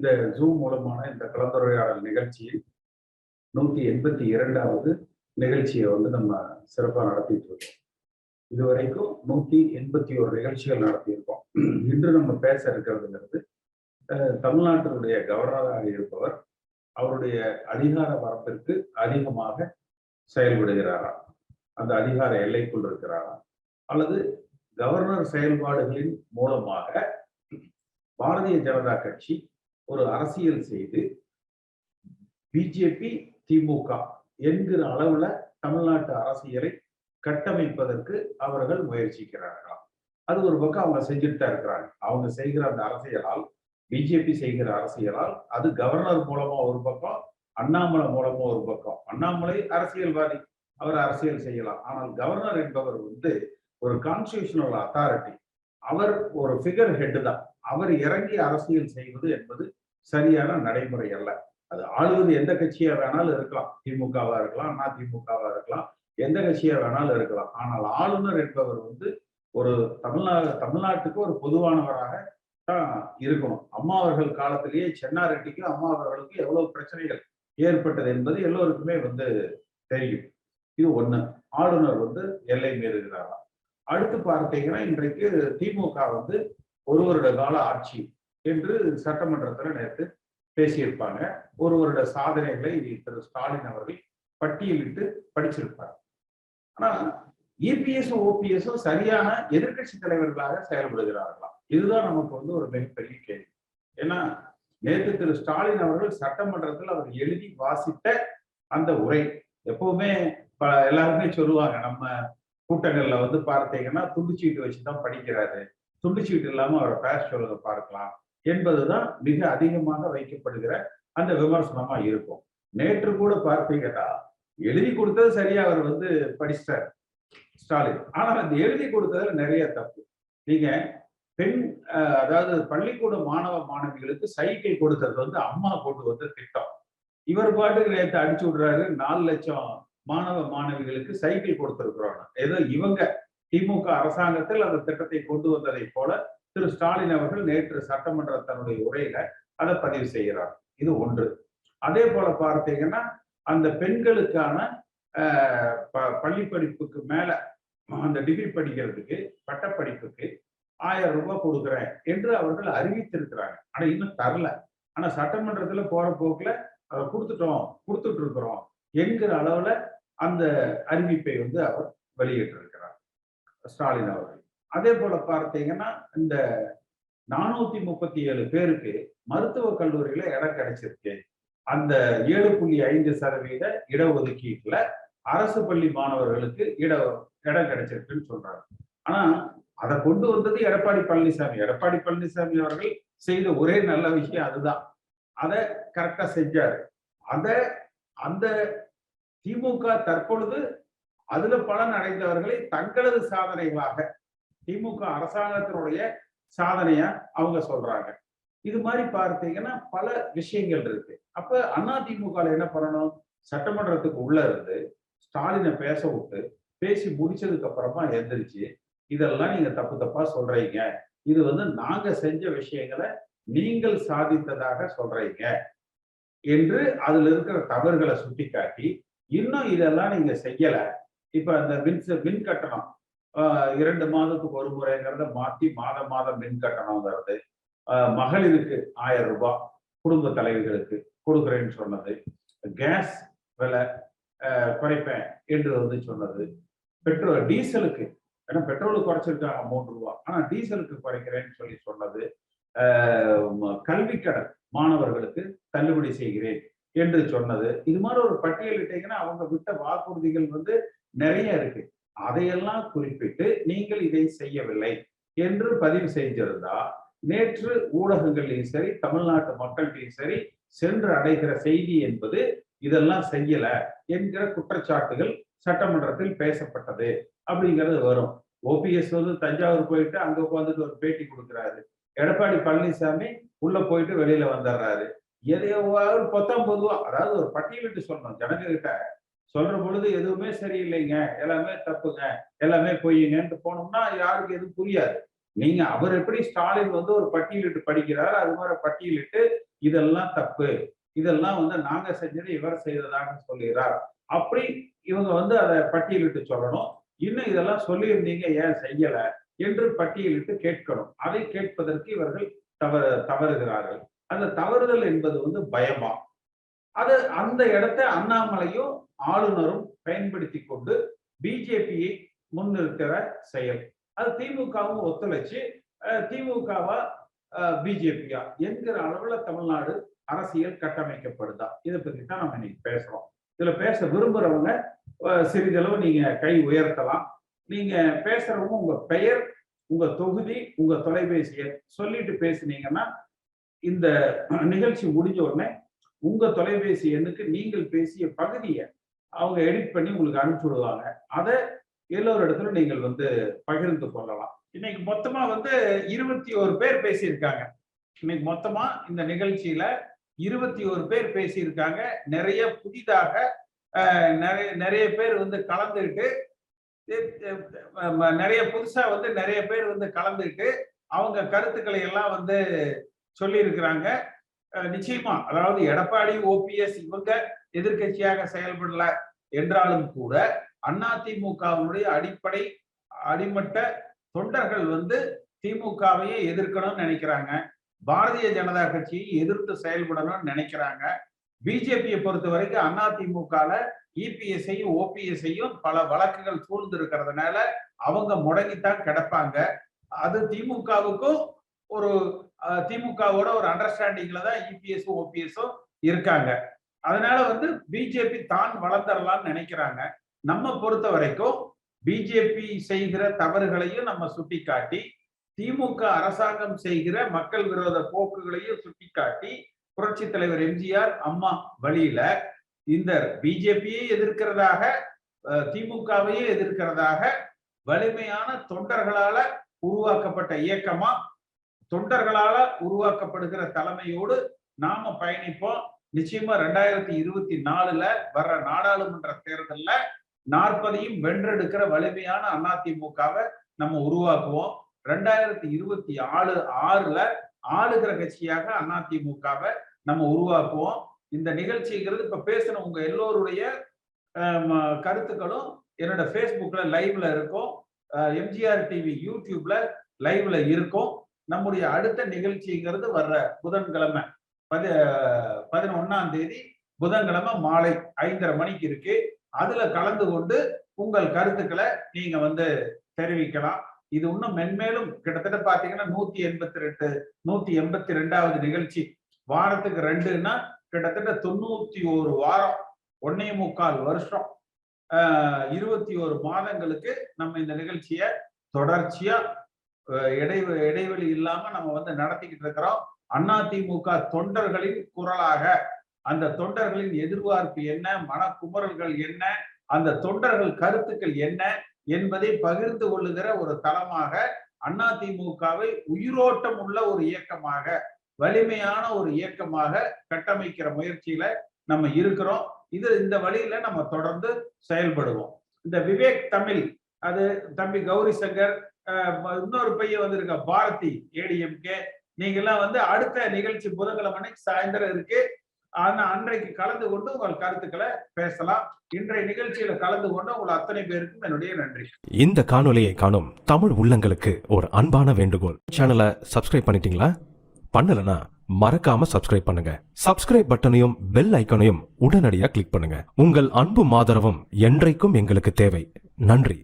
இந்த ஜூம் மூலமான இந்த கலந்துரையாடல் நிகழ்ச்சியில் 182வது நிகழ்ச்சியை நம்ம சிறப்பாக நடத்திட்டு இருக்கோம். இதுவரைக்கும் 181 நிகழ்ச்சிகள் நடத்தியிருக்கோம். இன்று நம்ம பேச இருக்கிறதுங்கிறது தமிழ்நாட்டினுடைய கவர்னராக இருப்பவர் அவருடைய அதிகார வரம்பிற்கு அதிகமாக செயல்படுகிறாரா, அந்த அதிகார எல்லைக்குள் இருக்கிறாரா, அல்லது கவர்னர் செயல்பாடுகளின் மூலமாக பாரதிய ஜனதா கட்சி ஒரு அரசியல் செய்து பிஜேபி திமுக என்கிற அளவுல தமிழ்நாட்டு அரசியலை கட்டமைப்பதற்கு அவர்கள் முயற்சிக்கிறார்களா? அது ஒரு பக்கம் அவங்க செஞ்சுட்டு தான் இருக்கிறாங்க. அவங்க செய்கிற அந்த அரசியலால், பிஜேபி செய்கிற அரசியலால், அது கவர்னர் மூலமா ஒரு பக்கம், அண்ணாமலை மூலமா ஒரு பக்கம். அண்ணாமலை அரசியல்வாதி, அவர் அரசியல் செய்யலாம். ஆனால் கவர்னர் என்பவர் ஒரு கான்ஸ்டிடியூஷனல் அத்தாரிட்டி, அவர் ஒரு ஃபிகர் ஹெட் தான். அவர் இறங்கி அரசியல் செய்வது என்பது சரியான நடைமுறை அல்ல. அது ஆளுவது எந்த கட்சியா வேணாலும் இருக்கலாம், திமுகவா இருக்கலாம், அதிமுகவா இருக்கலாம், எந்த கட்சியா வேணாலும் இருக்கலாம். ஆனால் ஆளுநர் என்பவர் ஒரு தமிழ்நாட்டுக்கு ஒரு பொதுவானவராக தான் இருக்கணும். அம்மா அவர்கள் காலத்திலேயே சென்னாரெட்டிக்கும் அம்மா அவர்களுக்கும் எவ்வளவு பிரச்சனைகள் ஏற்பட்டது என்பது எல்லோருக்குமே தெரியும். இது ஒண்ணு. ஆளுநர் எல்லை மீறுகிறாரா? அடுத்து பார்த்தீங்கன்னா, இன்றைக்கு திமுக ஒரு வருட கால ஆட்சி என்று சட்டமன்றத்தில் நேற்று பேசியிருப்பாங்க. ஒரு வருட சாதனைகளை திரு ஸ்டாலின் அவர்கள் பட்டியலிட்டு படிச்சிருப்பார். ஆனா இபிஎஸ் ஓபிஎஸும் சரியான எதிர்கட்சி தலைவர்களாக செயல்படுகிறார்களா? இதுதான் நமக்கு ஒரு மிகப்பெரிய கேள்வி. ஏன்னா நேற்று திரு ஸ்டாலின் அவர்கள் சட்டமன்றத்தில் அவர் எழுதி வாசித்த அந்த உரை, எப்பவுமே எல்லாருமே சொல்லுவாங்க, நம்ம கூட்டங்கள்ல பார்த்தீங்கன்னா துண்டுச்சீட்டு வச்சுதான் படிக்கிறாரு, துண்டுச்சீட்டு இல்லாம அவரை பேச சொல்லுங்க பார்க்கலாம் என்பதுதான் மிக அதிகமாக வைக்கப்படுகிற அந்த விமர்சனமா இருக்கும். நேற்று கூட பார்த்தீங்கன்னா, எழுதி கொடுத்தது சரியா அவர் படிச்சிட்டார் ஸ்டாலின். ஆனால் அந்த எழுதி கொடுத்ததுல நிறைய தப்பு. நீங்க பெண், அதாவது பள்ளிக்கூட மாணவ மாணவிகளுக்கு சைக்கிள் கொடுக்கறது அம்மா கொண்டு திட்டம். இவர் பாட்டுக்கு நேற்று அடிச்சு விடுறாரு, 4 லட்சம் மாணவ மாணவிகளுக்கு சைக்கிள் கொடுத்திருக்கிறோம். ஏதோ இவங்க திமுக அரசாங்கத்தில் அந்த திட்டத்தை கொண்டு வந்ததை போல திரு ஸ்டாலின் அவர்கள் நேற்று சட்டமன்ற தன்னுடைய உரையில அதை பதிவு செய்கிறார். இது ஒன்று. அதே போல பார்த்தீங்கன்னா, அந்த பெண்களுக்கான பள்ளி படிப்புக்கு மேல அந்த டிகிரி படிக்கிறதுக்கு, பட்டப்படிப்புக்கு 1000 ரூபாய் கொடுக்குறேன் என்று அவர்கள் அறிவித்திருக்கிறாங்க. ஆனா இன்னும் தரல. ஆனா சட்டமன்றத்துல போற போக்குல அதை கொடுத்துட்டு இருக்கிறோம் என்கிற அளவுல அந்த அறிவிப்பை அவர் வெளியிட்டிருக்கிறார் ஸ்டாலின் அவர்கள். அதே போல பார்த்தீங்கன்னா, இந்த 437 பேருக்கு மருத்துவக் கல்லூரியில இடம் கிடைச்சிருக்கு. அந்த 7.5% இடஒதுக்கீட்டுல அரசு பள்ளி மாணவர்களுக்கு இடம் கிடைச்சிருக்குன்னு சொல்றாங்க. ஆனா அதை கொண்டு வந்தது எடப்பாடி பழனிசாமி. எடப்பாடி பழனிசாமி அவர்கள் செய்த ஒரே நல்ல விஷயம் அதுதான். அதை கரெக்டா செஞ்சாரு. அந்த திமுக தற்பொழுது அதுல பலன் அடைந்தவர்களை தங்களது சாதனைகளாக, திமுக அரசாங்கத்தினுடைய சாதனையா அவங்க சொல்றாங்க. இது மாதிரி பார்த்தீங்கன்னா பல விஷயங்கள் இருக்கு. அப்ப அதிமுக என்ன பண்ணணும்? சட்டமன்றத்துக்கு உள்ள இருந்து ஸ்டாலினை பேச விட்டு, பேசி முடிச்சதுக்கு அப்புறமா எந்திரிச்சு, இதெல்லாம் நீங்க தப்பா சொல்றீங்க, இது நாங்க செஞ்ச விஷயங்களை நீங்கள் சாதித்ததாக சொல்றீங்க என்று அதுல இருக்கிற தவறுகளை சுட்டி காட்டி, இன்னும் இதெல்லாம் நீங்க செய்யல, இப்ப அந்த மின் கட்டணம் 2 மாதத்துக்கு ஒரு முறைங்கிறத மாத்தி மாதம் மின் கட்டணம்ங்கிறது, மகளிருக்கு 1000 ரூபாய் குடும்ப தலைவிகளுக்கு கொடுக்குறேன்னு சொன்னது, கேஸ் விலை குறைப்பேன் என்று சொன்னது, பெட்ரோல் டீசலுக்கு, ஏன்னா பெட்ரோலுக்கு குறைச்சிருக்காங்க 3 ரூபாய், ஆனா டீசலுக்கு குறைக்கிறேன்னு சொல்லி சொன்னது, கல்வி கடன் மாணவர்களுக்கு தள்ளுபடி செய்கிறேன் என்று சொன்னது, இது மாதிரி ஒரு பட்டியலிட்டீங்கன்னா அவங்க விட்ட வாக்குறுதிகள் நிறைய இருக்கு. அதையெல்லாம் குறிப்பிட்டு நீங்கள் இதை செய்யவில்லை என்று பதிவு செஞ்சிருந்தா, நேற்று ஊடகங்களையும் சரி, தமிழ்நாட்டு மக்கள்கிட்டையும் சரி சென்று அடைகிற செய்தி என்பது இதெல்லாம் செய்யல என்கிற குற்றச்சாட்டுகள் சட்டமன்றத்தில் பேசப்பட்டது அப்படிங்கிறது வரும். ஓபிஎஸ் தஞ்சாவூர் போயிட்டு அங்க உட்காந்துட்டு ஒரு பேட்டி கொடுக்கிறாரு. எடப்பாடி பழனிசாமி உள்ள போயிட்டு வெளியில வந்துடுறாரு. எதையோ பொத்தாம் பொதுவா, அதாவது ஒரு பட்டியலிட்டு சொல்லணும் ஜனங்க கிட்ட. சொல்ற பொழுது எதுவுமே சரியில்லைங்க, எல்லாமே தப்புங்க, எல்லாமே பொய்யுங்கன்னு போனோம்னா யாருக்கு எதுவும் புரியாது. நீங்க அவர் எப்படி ஸ்டாலின் ஒரு பட்டியலிட்டு படிக்கிறாரு, அது மாதிரி பட்டியலிட்டு இதெல்லாம் தப்பு, இதெல்லாம் நாங்க செஞ்சது இவர் செய்ததாக சொல்லுகிறார். அப்படி இவங்க அதை பட்டியலிட்டு சொல்லணும். இன்னும் இதெல்லாம் சொல்லியிருந்தீங்க ஏன் செய்யல என்று பட்டியலிட்டு கேட்கணும். அதை கேட்பதற்கு இவர்கள் தவறுகிறார்கள். அந்த தவறுதல் என்பது பயமா? அது அந்த இடத்தை அண்ணாமலையும் ஆளுநரும் பயன்படுத்தி கொண்டு பிஜேபியை முன்னிறுக்கிற செயல். அது திமுகவும் ஒத்துழைச்சு திமுகவா பிஜேபியா என்கிற அளவுல தமிழ்நாடு அரசியல் கட்டமைக்கப்படுதா? இதை பத்தி தான் நம்ம இன்னைக்கு பேசுறோம். இதுல பேச விரும்புறவங்க சிறிதளவு நீங்க கை உயர்த்தலாம். நீங்க பேசுறவங்க உங்க பெயர், உங்க தொகுதி, உங்க தொலைபேசி எண் சொல்லிட்டு பேசுனீங்கன்னா இந்த நிகழ்ச்சி முடிஞ்ச உடனே உங்க தொலைபேசி எண்ணுக்கு நீங்கள் பேசிய பகுதியை அவங்க எடிட் பண்ணி உங்களுக்கு அனுப்பிச்சு விடுவாங்க. அதை எல்லோரு இடத்துல நீங்கள் பகிர்ந்து கொள்ளலாம். இன்னைக்கு மொத்தமா 21 பேர் பேசியிருக்காங்க. இன்னைக்கு மொத்தமா இந்த நிகழ்ச்சியில 21 பேர் பேசியிருக்காங்க. நிறைய புதிதாக நிறைய பேர் கலந்துக்கிட்டு நிறைய புதுசா நிறைய பேர் கலந்துக்கிட்டு அவங்க கருத்துக்களை எல்லாம் சொல்லி இருக்கிறாங்க. நிச்சயமா, அதாவது எடப்பாடி, ஓபிஎஸ் இவங்க எதிர்கட்சியாக செயல்படல என்றாலும் கூட அதிமுகவினுடைய அடிமட்ட தொண்டர்கள் திமுகவையே எதிர்க்கணும்னு நினைக்கிறாங்க. பாரதிய ஜனதா கட்சியை எதிர்த்து செயல்படணும்னு நினைக்கிறாங்க. பிஜேபியை பொறுத்த வரைக்கும் அதிமுகல இபிஎஸ்ஐயும் ஓபிஎஸ்ஐயும் பல வழக்குகள் சூழ்ந்து இருக்கிறதுனால அவங்க முடங்கித்தான் கிடப்பாங்க. அது திமுகவுக்கும் திமுகவோட ஒரு அண்டர்ஸ்டாண்டிங்ல தான் இபிஎஸும் ஓபிஎஸும் இருக்காங்க. அதனால பிஜேபி தான் வளர்ந்துடலாம்னு நினைக்கிறாங்க. நம்ம பொறுத்த வரைக்கும் பிஜேபி செய்கிற தவறுகளையும் நம்ம சுட்டிக்காட்டி, திமுக அரசாங்கம் செய்கிற மக்கள் விரோத போக்குகளையும் சுட்டிக்காட்டி, புரட்சி தலைவர் எம்ஜிஆர் அம்மா வழியில இந்த பிஜேபியை எதிர்க்கிறதாக, திமுகவையே எதிர்க்கிறதாக வலிமையான தொண்டர்களால உருவாக்கப்பட்ட இயக்கமா, தொண்டர்களால உருவாக்கப்படுகிற தலைமையோடு நாம பயணிப்போம். நிச்சயமா 2024 வர்ற நாடாளுமன்ற தேர்தல்ல 40ஐயும் வென்றெடுக்கிற வலிமையான அதிமுகவை நம்ம உருவாக்குவோம். 2026 ஆளுகிற கட்சியாக அதிமுகவை நம்ம உருவாக்குவோம். இந்த நிகழ்ச்சிங்கிறது இப்ப பேசின உங்க எல்லோருடைய கருத்துக்களும் என்னோட Facebookல லைவ்ல இருக்கும், எம்ஜிஆர் டிவி யூடியூப்ல லைவ்ல இருக்கும். நம்முடைய அடுத்த நிகழ்ச்சிங்கிறது வர்ற புதன்கிழமை 11ஆம் தேதி புதன்கிழமை மாலை 5:30 மணிக்கு இருக்கு. அதுல கலந்து கொண்டு உங்கள் கருத்துக்களை நீங்க தெரிவிக்கலாம். இது இன்னும் மென்மேலும் கிட்டத்தட்ட பாத்தீங்கன்னா 182வது நிகழ்ச்சி. வாரத்துக்கு 2ன்னா கிட்டத்தட்ட 91 வாரம், 1.25 வருஷம், 21 மாதங்களுக்கு நம்ம இந்த நிகழ்ச்சியை தொடர்ச்சியா இடைவெளி இல்லாம நம்ம நடத்திக்கிட்டு இருக்கிறோம். அதிமுக தொண்டர்களின் குரலாக, அந்த தொண்டர்களின் எதிர்பார்ப்பு என்ன, மனக்குமுறல்கள் என்ன, அந்த தொண்டர்கள் கருத்துக்கள் என்ன என்பதை பகிர்ந்து கொள்ளுகிற ஒரு தளமாக, அதிமுகவை உயிரோட்டம் உள்ள ஒரு இயக்கமாக, வலிமையான ஒரு இயக்கமாக கட்டமைக்கிற முயற்சியில நம்ம இருக்கிறோம். இந்த வழியில நம்ம தொடர்ந்து செயல்படுவோம். இந்த விவேக் தமிழ், அது தம்பி கௌரி சங்கர், இன்னொரு பையன் வந்திருக்க பாரதி ஏடிஎம்கே, நீங்க எல்லாம் அடுத்த நிகழ்ச்சி புதன்கிழமை சாயந்தரம் இருக்கு. ஆனா அன்றைக்கு கலந்து கொண்டு உங்கள் கருத்துக்களை பேசலாம். இன்றைய நிகழ்ச்சியில கலந்து கொண்டு உங்கள் அத்தனை பேருக்கும் என்னுடைய நன்றி. இந்த காணொலியை காணும் தமிழ் உள்ளங்களுக்கு ஒரு அன்பான வேண்டுகோள். சேனலை சப்ஸ்கிரைப் பண்ணிட்டீங்களா? பண்ணலனா மறக்காம சப்ஸ்கிரைப் பண்ணுங்க. சப்ஸ்கிரைப் பட்டனையும் பெல் ஐக்கனையும் உடனடியாக கிளிக் பண்ணுங்க. உங்கள் அன்பும் ஆதரவும் என்றைக்கும் எங்களுக்கு தேவை. நன்றி.